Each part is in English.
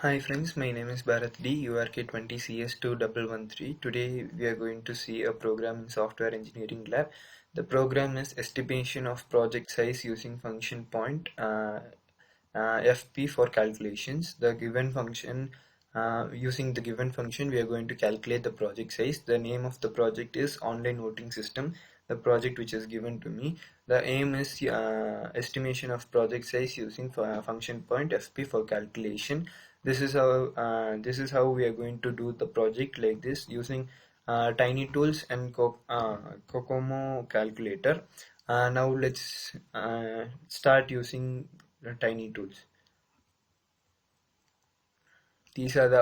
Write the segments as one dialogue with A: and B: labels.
A: Hi friends, my name is Bharat D, URK20CS2113. Today we are going to see a program in Software Engineering Lab. The program is estimation of project size using function point FP for calculations. The given function, using the given function, we are going to calculate the project size. The name of the project is Online Voting System, the project which is given to me. The aim is estimation of project size using function point FP for calculation. This is how we are going to do the project like this using Tiny Tools and Kokomo calculator. Now let's start using Tiny Tools. These are the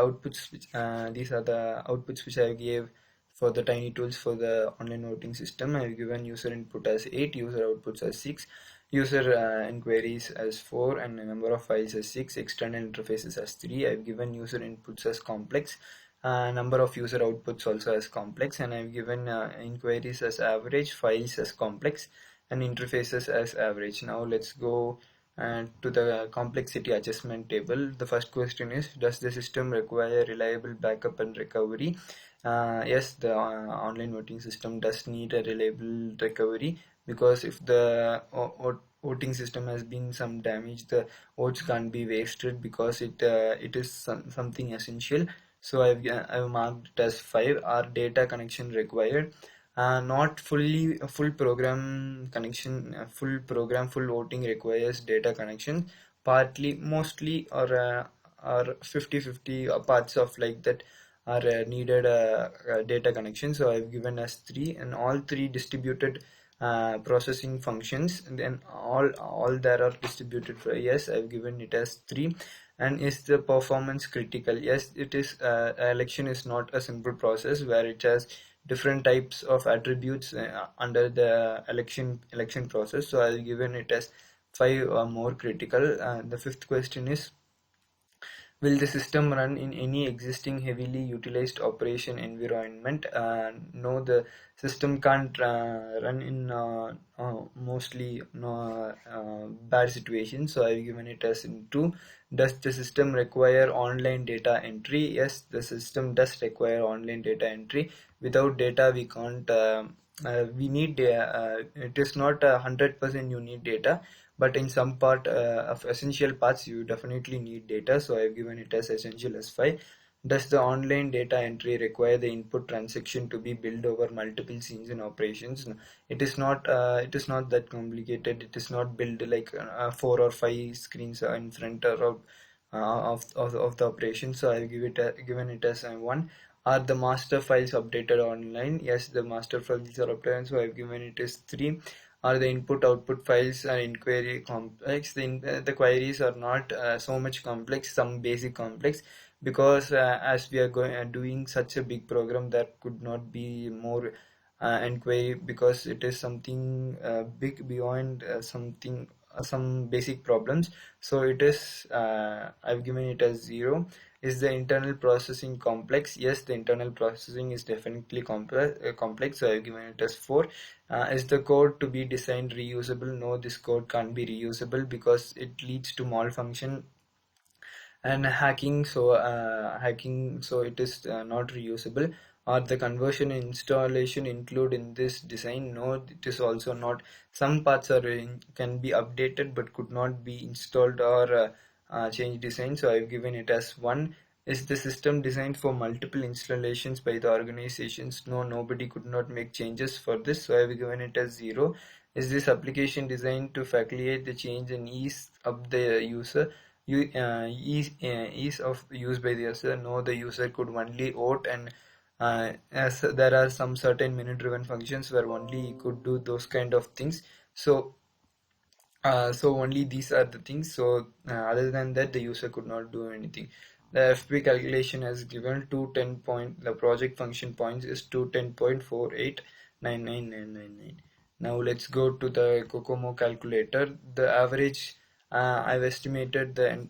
A: outputs which I gave for the Tiny Tools for the online voting system. I have given user input as 8, user outputs as 6, user inquiries as 4, and the number of files as 6, external interfaces as 3. I have given user inputs as complex, number of user outputs also as complex, and I have given inquiries as average, files as complex, and interfaces as average. Now let's go to the complexity adjustment table. The first question is, does the system require reliable backup and recovery? Yes, the online voting system does need a reliable recovery, because if the voting system has been some damage, the votes can't be wasted, because it is something essential. So I've marked it as 5. Our data connection required. Not full program connection. Full voting requires data connection. Partly, mostly, or 50-50 parts of like that are needed data connection. So I've given as 3, and all 3 distributed processing functions. And then all that are distributed for, yes, I've given it as 3. And is the performance critical? Yes, it is. Election is not a simple process where it has different types of attributes under the election process. So I'll given it as 5 or more critical. The fifth question is, will the system run in any existing heavily utilized operation environment? No, the system can't run in mostly bad situations. So I've given it as in 2. Does the system require online data entry? Yes, the system does require online data entry. Without data, we can't. We need. It is not 100% you need data, but in some part of essential parts you definitely need data. So I've given it as essential as 5. Does the online data entry require the input transaction to be built over multiple scenes and operations? No, it is not. It is not that complicated. It is not built like 4 or 5 screens in front or out of the operation. So I've given it as 1. Are the master files updated online? Yes, the master files are updated. So I've given it as 3. Are the input output files and inquiry complex? The queries are not so much complex, some basic complex, because as we are doing such a big program, there could not be more inquiry, because it is something big beyond something some basic problems. So it is I've given it as 0. Is the internal processing complex? Yes, the internal processing is definitely complex. So I've given it as 4. Is the code to be designed reusable? No, this code can't be reusable, because it leads to malfunction and hacking. So it is not reusable. Or the conversion and installation include in this design? No, it is also not. Some parts can be updated but could not be installed or change design. So I've given it as 1. Is the system designed for multiple installations by the organizations? No, nobody could not make changes for this. So I've given it as 0. Is this application designed to facilitate the change and ease up the user? Ease of use by the user? No, the user could only vote, and as there are some certain menu driven functions where only you could do those kind of things. So only these are the things. So other than that, the user could not do anything. The FP calculation has given 210 point. The project function points is 210.4899999. Now let's go to the Kokomo calculator. The average, I've estimated the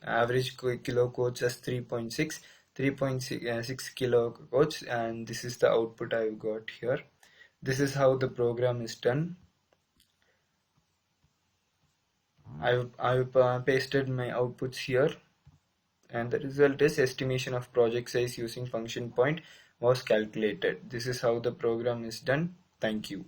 A: average kilo codes as 3.6 kilo codes, and this is the output I've got here. This is how the program is done. I've pasted my outputs here. and the result is estimation of project size using function point was calculated. This is how the program is done. Thank you.